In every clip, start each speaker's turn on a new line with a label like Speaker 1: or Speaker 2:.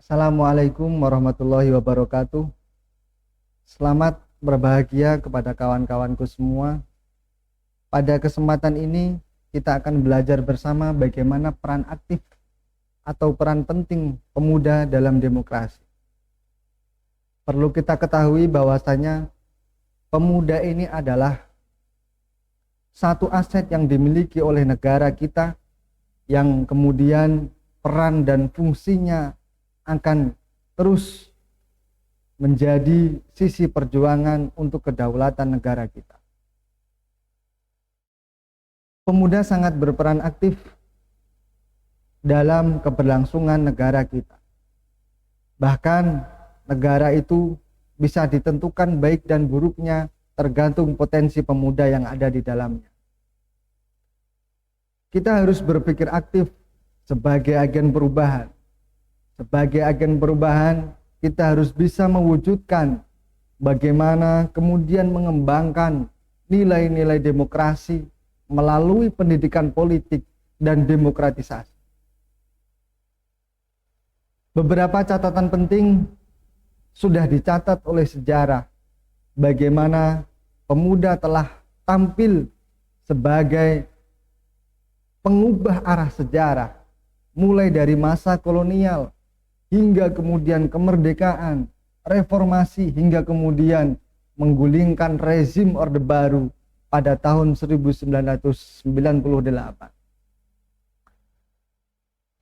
Speaker 1: Assalamualaikum warahmatullahi wabarakatuh. Selamat berbahagia kepada kawan-kawanku semua. Pada kesempatan ini kita akan belajar bersama bagaimana peran aktif atau peran penting pemuda dalam demokrasi. Perlu kita ketahui bahwasanya pemuda ini adalah satu aset yang dimiliki oleh negara kita, yang kemudian peran dan fungsinya akan terus menjadi sisi perjuangan untuk kedaulatan negara kita. Pemuda sangat berperan aktif dalam keberlangsungan negara kita. Bahkan negara itu bisa ditentukan baik dan buruknya tergantung potensi pemuda yang ada di dalamnya. Kita harus berpikir aktif sebagai agen perubahan. Sebagai agen perubahan, kita harus bisa mewujudkan bagaimana kemudian mengembangkan nilai-nilai demokrasi melalui pendidikan politik dan demokratisasi. Beberapa catatan penting sudah dicatat oleh sejarah bagaimana pemuda telah tampil sebagai pengubah arah sejarah mulai dari masa kolonial hingga kemudian kemerdekaan, reformasi, hingga kemudian menggulingkan rezim Orde Baru pada tahun 1998.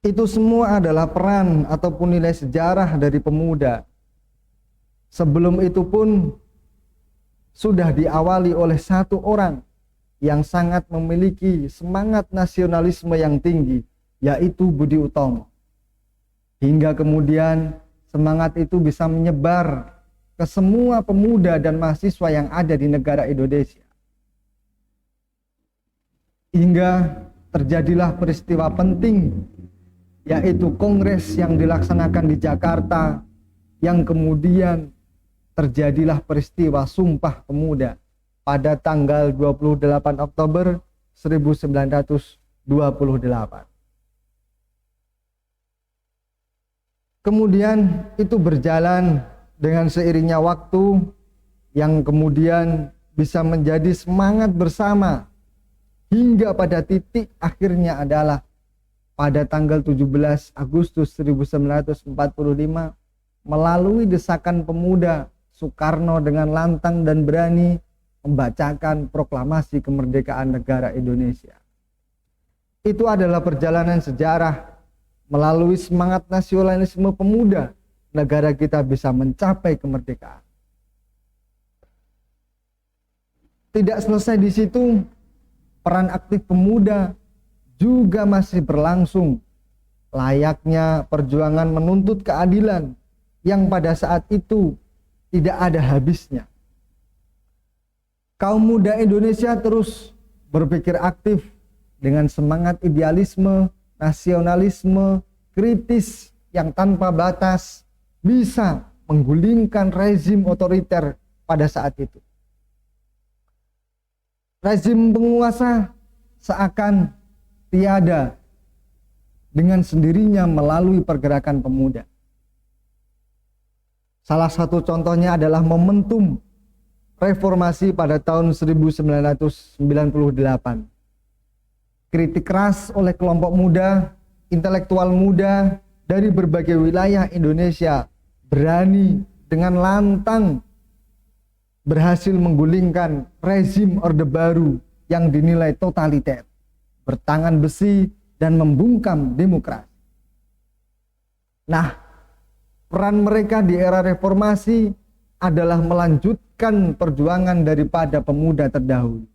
Speaker 1: Itu semua adalah peran ataupun nilai sejarah dari pemuda. Sebelum itu pun sudah diawali oleh satu orang yang sangat memiliki semangat nasionalisme yang tinggi, yaitu Budi Utomo. Hingga kemudian semangat itu bisa menyebar ke semua pemuda dan mahasiswa yang ada di negara Indonesia. Hingga terjadilah peristiwa penting, yaitu kongres yang dilaksanakan di Jakarta, yang kemudian terjadilah peristiwa Sumpah Pemuda pada tanggal 28 Oktober 1928. Kemudian itu berjalan dengan seiringnya waktu, yang kemudian bisa menjadi semangat bersama hingga pada titik akhirnya adalah pada tanggal 17 Agustus 1945 melalui desakan pemuda, Soekarno dengan lantang dan berani membacakan proklamasi kemerdekaan negara Indonesia. Itu adalah perjalanan sejarah. Melalui semangat nasionalisme pemuda, negara kita bisa mencapai kemerdekaan. Tidak selesai di situ, peran aktif pemuda juga masih berlangsung. Layaknya perjuangan menuntut keadilan yang pada saat itu tidak ada habisnya. Kaum muda Indonesia terus berpikir aktif dengan semangat idealisme, nasionalisme, kritis yang tanpa batas, bisa menggulingkan rezim otoriter pada saat itu. Rezim penguasa seakan tiada dengan sendirinya melalui pergerakan pemuda. Salah satu contohnya adalah momentum reformasi pada tahun 1998. Kritik keras oleh kelompok muda, intelektual muda dari berbagai wilayah Indonesia berani dengan lantang berhasil menggulingkan rezim Orde Baru yang dinilai totaliter, bertangan besi dan membungkam demokrasi. Nah, peran mereka di era reformasi adalah melanjutkan perjuangan daripada pemuda terdahulu.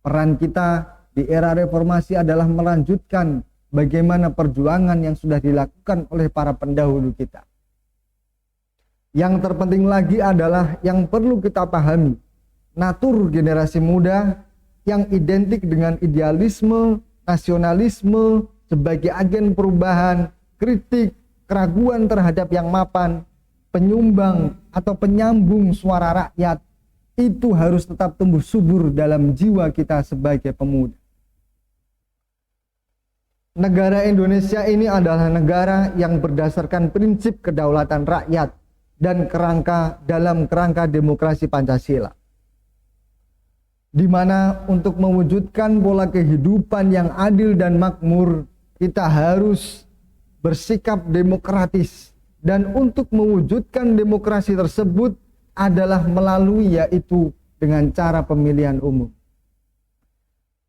Speaker 1: Peran kita di era reformasi adalah melanjutkan bagaimana perjuangan yang sudah dilakukan oleh para pendahulu kita. Yang terpenting lagi adalah yang perlu kita pahami, natur generasi muda yang identik dengan idealisme, nasionalisme sebagai agen perubahan, kritik, keraguan terhadap yang mapan, penyumbang atau penyambung suara rakyat, itu harus tetap tumbuh subur dalam jiwa kita sebagai pemuda. Negara Indonesia ini adalah negara yang berdasarkan prinsip kedaulatan rakyat dan dalam kerangka demokrasi Pancasila, di mana untuk mewujudkan pola kehidupan yang adil dan makmur, kita harus bersikap demokratis, dan untuk mewujudkan demokrasi tersebut adalah melalui yaitu dengan cara pemilihan umum.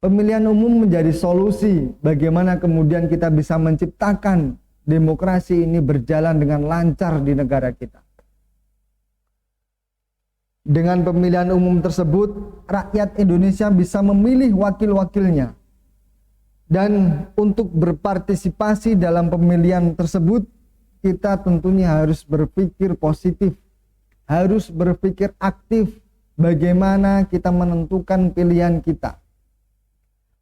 Speaker 1: Pemilihan umum menjadi solusi bagaimana kemudian kita bisa menciptakan demokrasi ini berjalan dengan lancar di negara kita. Dengan pemilihan umum tersebut, rakyat Indonesia bisa memilih wakil-wakilnya. Dan untuk berpartisipasi dalam pemilihan tersebut, kita tentunya harus berpikir positif, harus berpikir aktif bagaimana kita menentukan pilihan kita.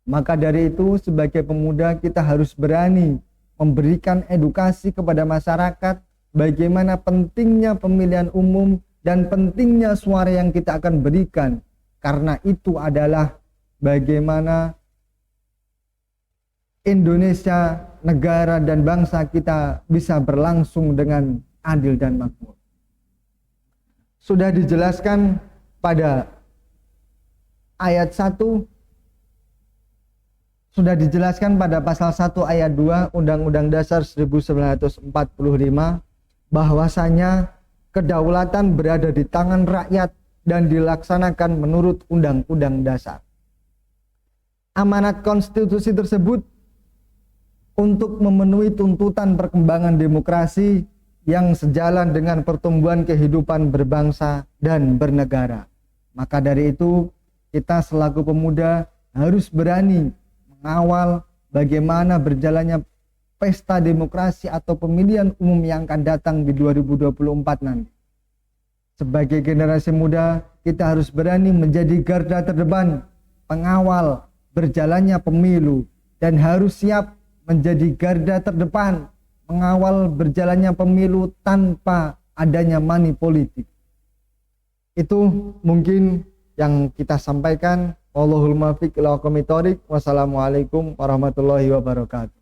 Speaker 1: Maka dari itu, sebagai pemuda kita harus berani memberikan edukasi kepada masyarakat bagaimana pentingnya pemilihan umum dan pentingnya suara yang kita akan berikan, karena itu adalah bagaimana Indonesia, negara dan bangsa kita bisa berlangsung dengan adil dan makmur. Sudah dijelaskan pada ayat 1, sudah dijelaskan pada pasal 1 ayat 2 Undang-Undang Dasar 1945 bahwasanya kedaulatan berada di tangan rakyat dan dilaksanakan menurut Undang-Undang Dasar. Amanat konstitusi tersebut untuk memenuhi tuntutan perkembangan demokrasi yang sejalan dengan pertumbuhan kehidupan berbangsa dan bernegara. Maka dari itu, kita selaku pemuda harus berani mengawal bagaimana berjalannya pesta demokrasi atau pemilihan umum yang akan datang di 2024 nanti. Sebagai generasi muda, kita harus berani menjadi garda terdepan pengawal berjalannya pemilu dan harus siap menjadi garda terdepan mengawal berjalannya pemilu tanpa adanya money politik. Itu mungkin yang kita sampaikan. Wallahul muwaffiq ila aqwamit thoriq. Wassalamualaikum warahmatullahi wabarakatuh.